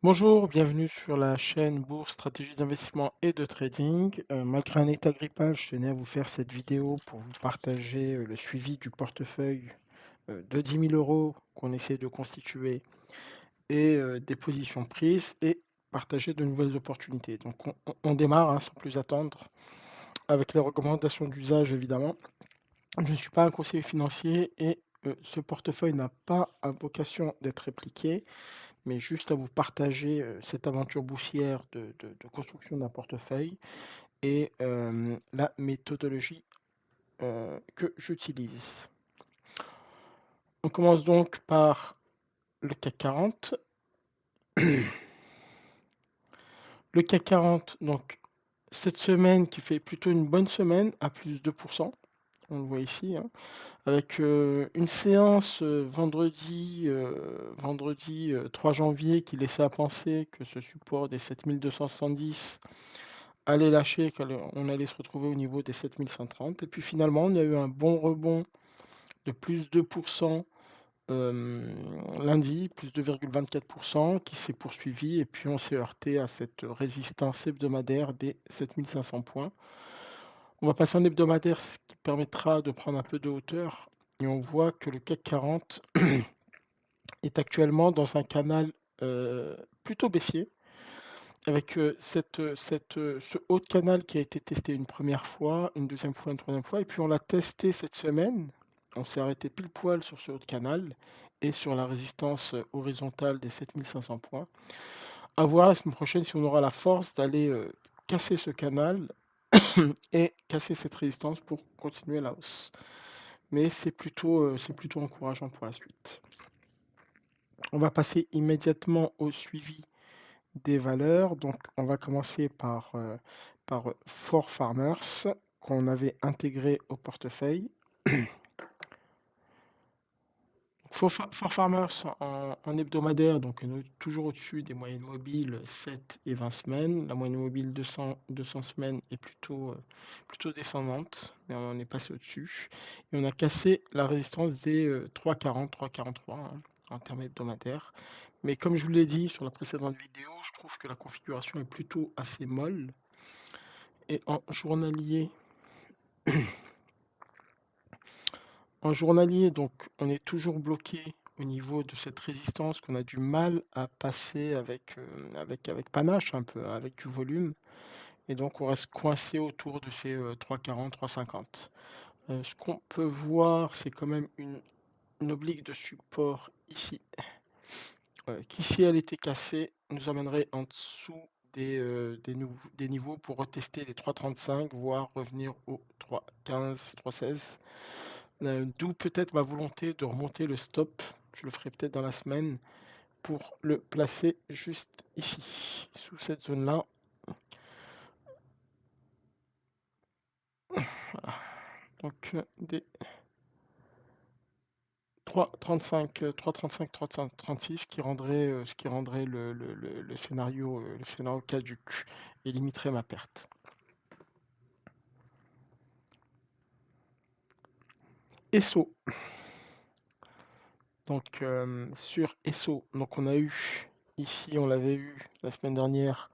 Bonjour, bienvenue sur la chaîne Bourse, Stratégie d'investissement et de trading. Malgré un état grippal, je tenais à vous faire cette vidéo pour vous partager le suivi du portefeuille de 10 000 euros qu'on essaie de constituer et des positions prises et partager de nouvelles opportunités. Donc on démarre sans plus attendre avec les recommandations d'usage évidemment. Je ne suis pas un conseiller financier et ce portefeuille n'a pas à vocation d'être répliqué mais juste à vous partager, cette aventure boursière de construction d'un portefeuille et la méthodologie, que j'utilise. On commence donc par le CAC 40. Le CAC 40 donc cette semaine qui fait plutôt une bonne semaine à plus 2%, on le voit ici, hein, avec, une séance, vendredi 3 janvier qui laissait à penser que ce support des 7 270 allait lâcher, on allait se retrouver au niveau des 7 130 et puis finalement, on a eu un bon rebond de plus 2%, lundi, plus 2,24 qui s'est poursuivi et puis on s'est heurté à cette résistance hebdomadaire des 7 500 points. On va passer en hebdomadaire, ce qui permettra de prendre un peu de hauteur et on voit que le CAC 40 est actuellement dans un canal, plutôt baissier avec, ce haut de canal qui a été testé une première fois, une deuxième fois, une troisième fois et puis on l'a testé cette semaine. On s'est arrêté pile poil sur ce haut de canal et sur la résistance, horizontale des 7 500 points. À voir la semaine prochaine si on aura la force d'aller, casser ce canal et casser cette résistance pour continuer la hausse. Mais c'est plutôt encourageant pour la suite. On va passer immédiatement au suivi des valeurs. Donc, on va commencer par 4Farmers qu'on avait intégré au portefeuille. 4Farmers en hebdomadaire, donc on est toujours au-dessus des moyennes mobiles 7 et 20 semaines. La moyenne mobile 200 semaines est plutôt descendante, mais on est passé au-dessus. Et on a cassé la résistance des 3,40, 3,43 en termes hebdomadaires. Mais comme je vous l'ai dit sur la précédente vidéo, je trouve que la configuration est plutôt assez molle. Et en journalier, donc on est toujours bloqué au niveau de cette résistance qu'on a du mal à passer avec panache un peu, hein, avec du volume et donc on reste coincé autour de ces, 3,40, 3,50. Ce qu'on peut voir, c'est quand même une oblique de support ici, qui si elle était cassée, nous amènerait en dessous des niveaux pour retester les 3,35, voire revenir aux 3,15, 3,16. D'où peut-être ma volonté de remonter le stop, je le ferai peut-être dans la semaine, pour le placer juste ici, sous cette zone-là. Voilà. Donc des 3,35, 3,35, 3,36 ce qui rendrait le scénario caduc et limiterait ma perte. ESSO. Donc sur ESSO, donc on a eu ici, on l'avait eu la semaine dernière,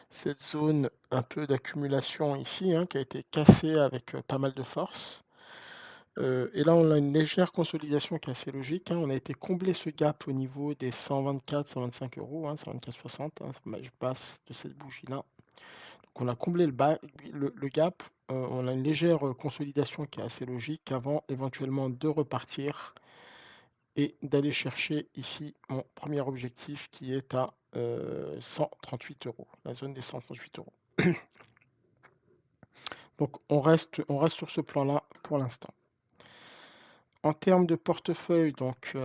cette zone un peu d'accumulation ici, hein, qui a été cassée avec pas mal de force. Et là, on a une légère consolidation qui est assez logique, hein. On a été combler ce gap au niveau des 124-125 €, hein, 124,60, hein, je passe de cette bougie-là. Donc on a comblé le gap, on a une légère consolidation qui est assez logique avant éventuellement de repartir et d'aller chercher ici mon premier objectif qui est à 138 €, la zone des 138 €. Donc on reste sur ce plan-là pour l'instant. En termes de portefeuille, donc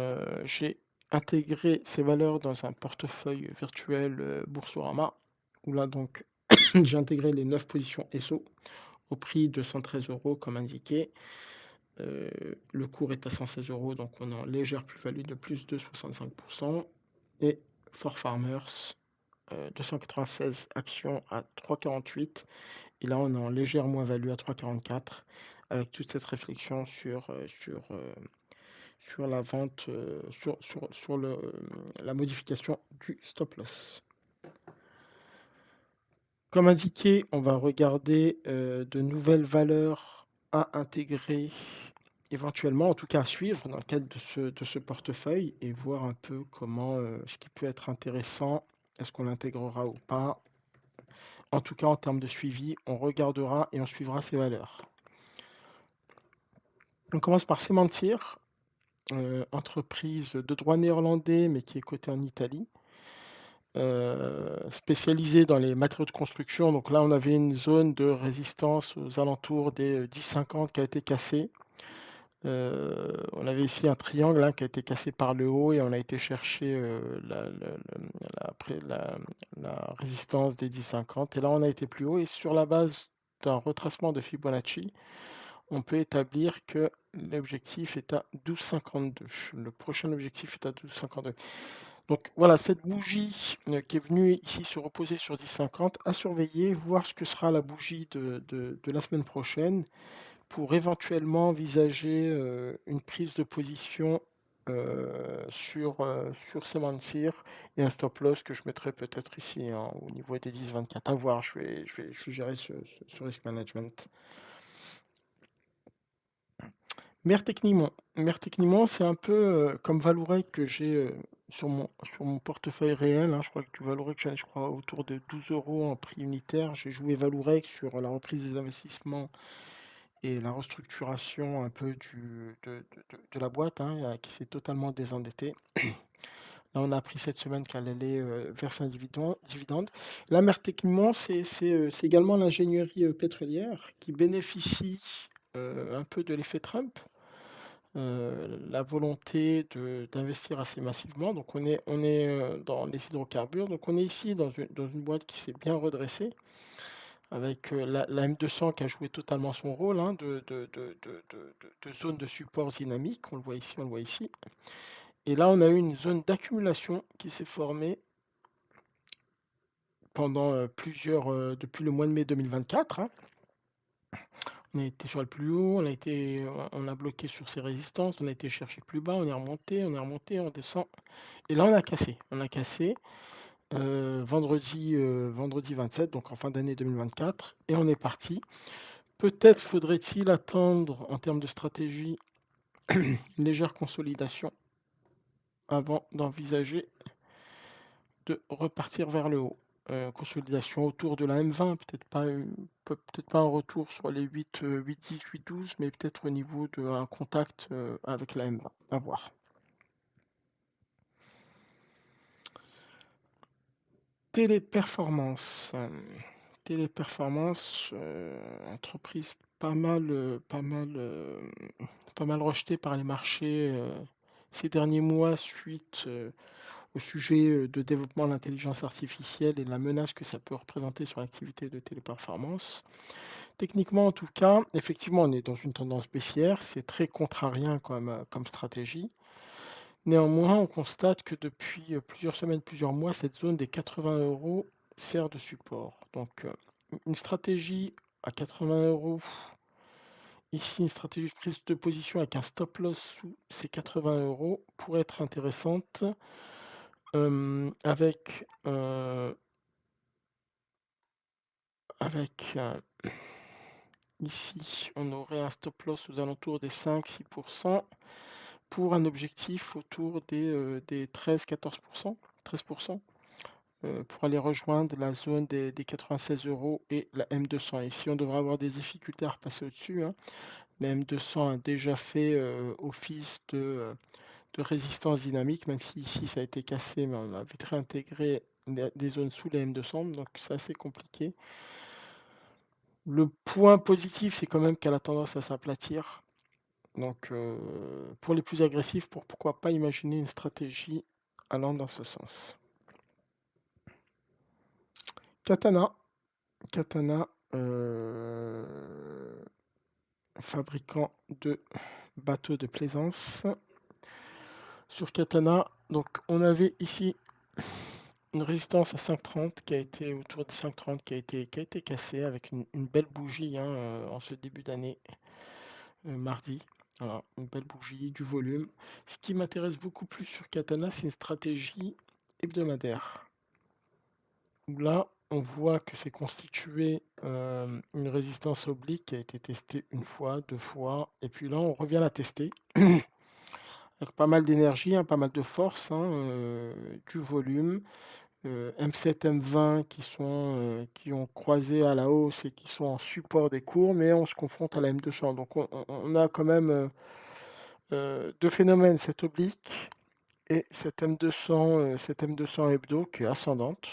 j'ai intégré ces valeurs dans un portefeuille virtuel, Boursorama, où là donc j'ai intégré les 9 positions ESSO au prix de 113 € comme indiqué. Le cours est à 116 €, donc on est en légère plus-value de plus de 65 et 4Farmers, 296 actions à 3,48 et là on est en légère moins-value à 3,44 avec toute cette réflexion sur la vente, sur la modification du stop loss. Comme indiqué, on va regarder, de nouvelles valeurs à intégrer éventuellement, en tout cas à suivre dans le cadre de ce portefeuille et voir un peu comment, ce qui peut être intéressant, est-ce qu'on l'intégrera ou pas? En tout cas, en termes de suivi, on regardera et on suivra ces valeurs. On commence par Semantir, entreprise de droit néerlandais, mais qui est cotée en Italie, spécialisée dans les matériaux de construction. Donc là, on avait une zone de résistance aux alentours des, 10,50 qui a été cassée. On avait ici un triangle, hein, qui a été cassé par le haut et on a été chercher, la résistance des 10,50 et là, on a été plus haut et sur la base d'un retracement de Fibonacci, on peut établir que l'objectif est à 12,52. Le prochain objectif est à 12,52. Donc voilà, cette bougie, qui est venue ici se reposer sur 10,50 à surveiller, voir ce que sera la bougie de la semaine prochaine pour éventuellement envisager, une prise de position, sur Semantir et un stop loss que je mettrai peut-être ici, hein, au niveau des 10,24. À voir, je vais gérer ce risk management. Mère Technimont, c'est un peu, comme Vallourec que j'ai, sur mon portefeuille réel, hein. Je crois que du Vallourec, j'en ai, je crois, autour de 12 € en prix unitaire. J'ai joué Vallourec sur la reprise des investissements et la restructuration un peu de la boîte, hein, qui s'est totalement désendettée. Là, on a appris cette semaine qu'elle allait, verser un dividende. La Mère Technimont, c'est également l'ingénierie, pétrolière qui bénéficie, un peu de l'effet Trump. La volonté d'investir assez massivement. Donc on est dans les hydrocarbures. Donc on est ici dans une boîte qui s'est bien redressée, avec la M200 qui a joué totalement son rôle, hein, de zone de support dynamique. On le voit ici, on le voit ici. Et là, on a eu une zone d'accumulation qui s'est formée pendant depuis le mois de mai 2024, hein. On a été sur le plus haut, on a bloqué sur ces résistances, on a été chercher plus bas, on est remonté, on descend. Et là, on a cassé. On a cassé vendredi 27, donc en fin d'année 2024, et on est parti. Peut-être faudrait-il attendre, en termes de stratégie, une légère consolidation avant d'envisager de repartir vers le haut. Consolidation autour de la M20, peut-être pas un retour sur les 8,10, 8,12, mais peut-être au niveau d'un contact avec la M20. À voir. Téléperformance. Téléperformance, entreprise pas mal rejetée par les marchés ces derniers mois suite au sujet de développement de l'intelligence artificielle et de la menace que ça peut représenter sur l'activité de téléperformance. Techniquement, en tout cas, effectivement, on est dans une tendance baissière, c'est très contrarien comme stratégie. Néanmoins, on constate que depuis plusieurs semaines, plusieurs mois, cette zone des 80 € sert de support. Donc, une stratégie à 80 €, ici, une stratégie de prise de position avec un stop loss sous ces 80 € pourrait être intéressante. Avec ici, on aurait un stop loss aux alentours des 5-6 pour un objectif autour des 13-14 13 pour aller rejoindre la zone des 96 € et la M200. Ici, on devrait avoir des difficultés à repasser au-dessus, hein. La M200 a déjà fait office de résistance dynamique, même si ici ça a été cassé, mais on a vite réintégré des zones sous la M200, donc c'est assez compliqué. Le point positif, c'est quand même qu'elle a tendance à s'aplatir. Donc, pour les plus agressifs, pourquoi pas imaginer une stratégie allant dans ce sens. Katana. Katana, fabricant de bateaux de plaisance. Sur Katana, donc on avait ici une résistance à 5,30 qui a été autour de 5,30 qui a été cassée avec une belle bougie, hein, en ce début d'année, mardi. Voilà, une belle bougie, du volume. Ce qui m'intéresse beaucoup plus sur Katana, c'est une stratégie hebdomadaire. Où là, on voit que c'est constitué, une résistance oblique qui a été testée une fois, 2 fois et puis là, on revient la tester avec pas mal d'énergie, hein, pas mal de force, hein, du volume, M7, M20 qui ont croisé à la hausse et qui sont en support des cours, mais on se confronte à la M200. Donc on a quand même, 2 phénomènes, cette oblique et cette M200 hebdo qui est ascendante.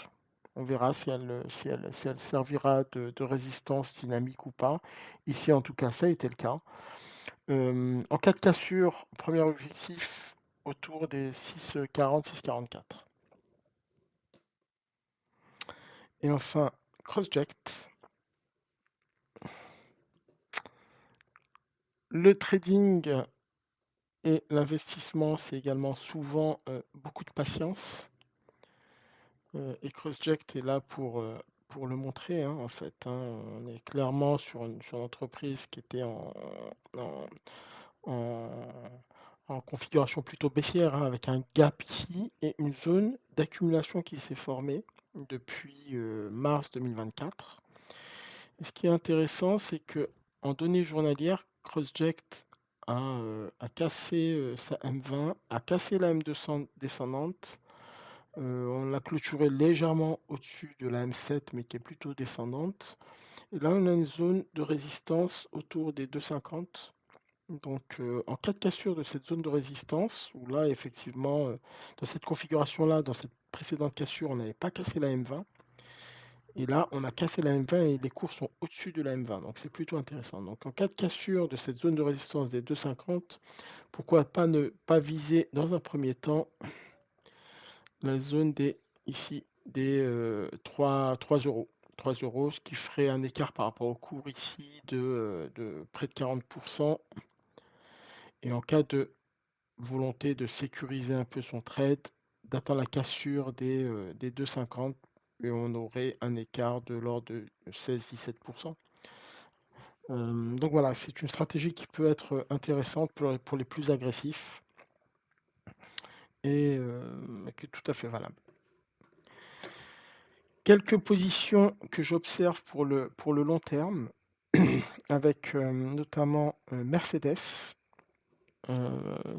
On verra si elle servira de résistance dynamique ou pas. Ici, en tout cas, ça a été le cas. En cas de cassure, premier objectif autour des 6,40-6,44. Et enfin, Crossject. Le trading et l'investissement, c'est également souvent, beaucoup de patience. Et Crossject est là pour le montrer, hein, en fait, hein. On est clairement sur une entreprise qui était en en en configuration plutôt baissière, hein, avec un gap ici et une zone d'accumulation qui s'est formée depuis, mars 2024. Et ce qui est intéressant, c'est que en données journalières, Crossject a cassé, sa M20, a cassé la M200 descendante. On l'a clôturé légèrement au-dessus de la M7, mais qui est plutôt descendante. Et là, on a une zone de résistance autour des 2,50. Donc, en cas de cassure de cette zone de résistance, où là, effectivement, dans cette configuration-là, dans cette précédente cassure, on n'avait pas cassé la M20. Et là, on a cassé la M20 et les cours sont au-dessus de la M20. Donc, c'est plutôt intéressant. Donc, en cas de cassure de cette zone de résistance des 2,50, pourquoi pas ne pas viser dans un premier temps la zone ici, des 3 euros. 3 euros, ce qui ferait un écart par rapport au cours ici de près de 40%. Et en cas de volonté de sécuriser un peu son trade, d'attendre la cassure des 2,50 et on aurait un écart de l'ordre de 16-17%. Donc voilà, c'est une stratégie qui peut être intéressante pour les plus agressifs et qui est tout à fait valable. Quelques positions que j'observe pour le long terme, avec notamment Mercedes,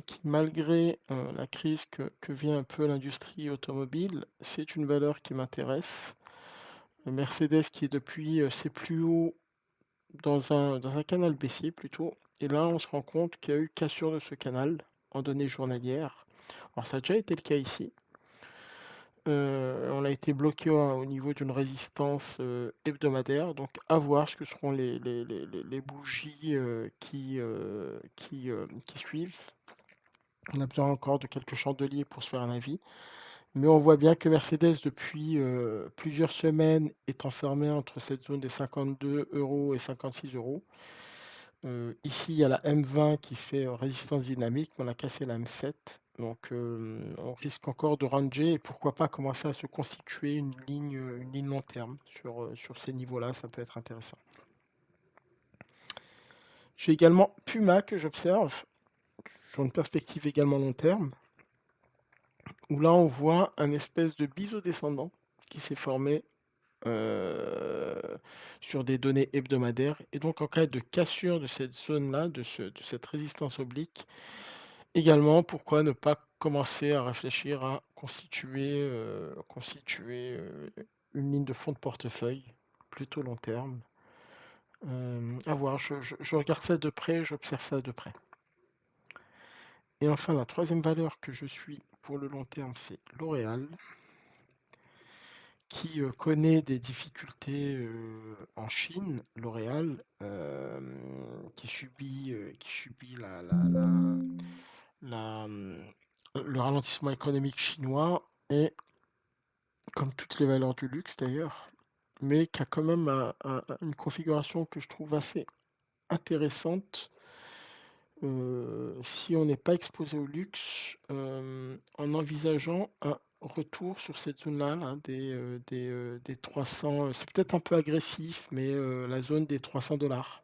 qui malgré la crise que vit un peu l'industrie automobile, c'est une valeur qui m'intéresse. Mercedes qui est depuis ses plus hauts dans un canal baissier plutôt, et là on se rend compte qu'il y a eu cassure de ce canal en données journalières. Alors ça a déjà été le cas ici. On a été bloqué au niveau d'une résistance hebdomadaire, donc à voir ce que seront les bougies qui suivent. On a besoin encore de quelques chandeliers pour se faire un avis. Mais on voit bien que Mercedes, depuis plusieurs semaines, est enfermé entre cette zone des 52 € et 56 €. Ici, il y a la M20 qui fait résistance dynamique, mais on a cassé la M7. Donc, on risque encore de ranger et pourquoi pas commencer à se constituer une ligne long terme sur ces niveaux-là, ça peut être intéressant. J'ai également Puma que j'observe sur une perspective également long terme, où là on voit un espèce de biseau descendant qui s'est formé sur des données hebdomadaires. Et donc en cas de cassure de cette zone-là, de cette résistance oblique, également, pourquoi ne pas commencer à réfléchir à constituer une ligne de fond de portefeuille plutôt long terme. À voir, je regarde ça de près, j'observe ça de près. Et enfin, la troisième valeur que je suis pour le long terme, c'est L'Oréal, qui connaît des difficultés en Chine, L'Oréal, qui subit la, le ralentissement économique chinois et comme toutes les valeurs du luxe d'ailleurs, mais qui a quand même une configuration que je trouve assez intéressante si on n'est pas exposé au luxe, en envisageant un retour sur cette zone-là, là, des 300, c'est peut-être un peu agressif, mais la zone des 300 $,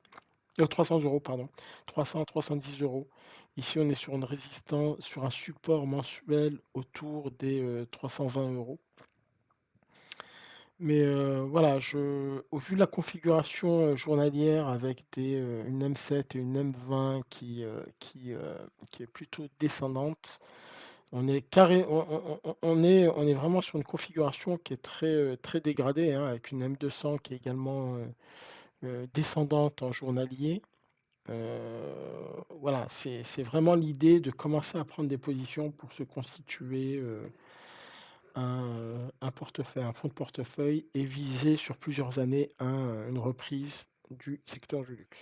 300 €, pardon, 300 à 310 €. Ici, on est sur une résistance, sur un support mensuel autour des 320 €. Mais voilà, au vu de la configuration, journalière avec une M7 et une M20 qui est plutôt descendante, on est carré on est vraiment sur une configuration qui est très dégradée, hein, avec une M200 qui est également, descendante en journalier. Voilà, c'est vraiment l'idée de commencer à prendre des positions pour se constituer, un portefeuille, un fonds de portefeuille et viser sur plusieurs années une reprise du secteur du luxe.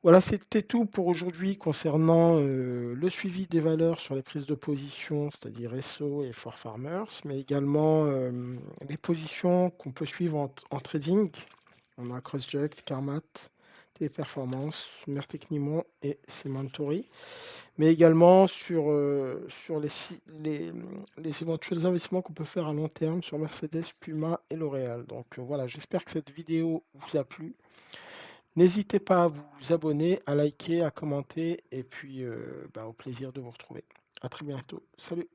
Voilà, c'était tout pour aujourd'hui concernant, le suivi des valeurs sur les prises de position, c'est-à-dire Esso et ForFarmers, mais également, les positions qu'on peut suivre en trading. On a Crossject, Carmat, Téléperformance, Mertec-Nymon et Semantori, mais également sur les éventuels investissements qu'on peut faire à long terme sur Mercedes, Puma et L'Oréal. Donc, voilà, j'espère que cette vidéo vous a plu. N'hésitez pas à vous abonner, à liker, à commenter et puis, au plaisir de vous retrouver. À très bientôt. Salut.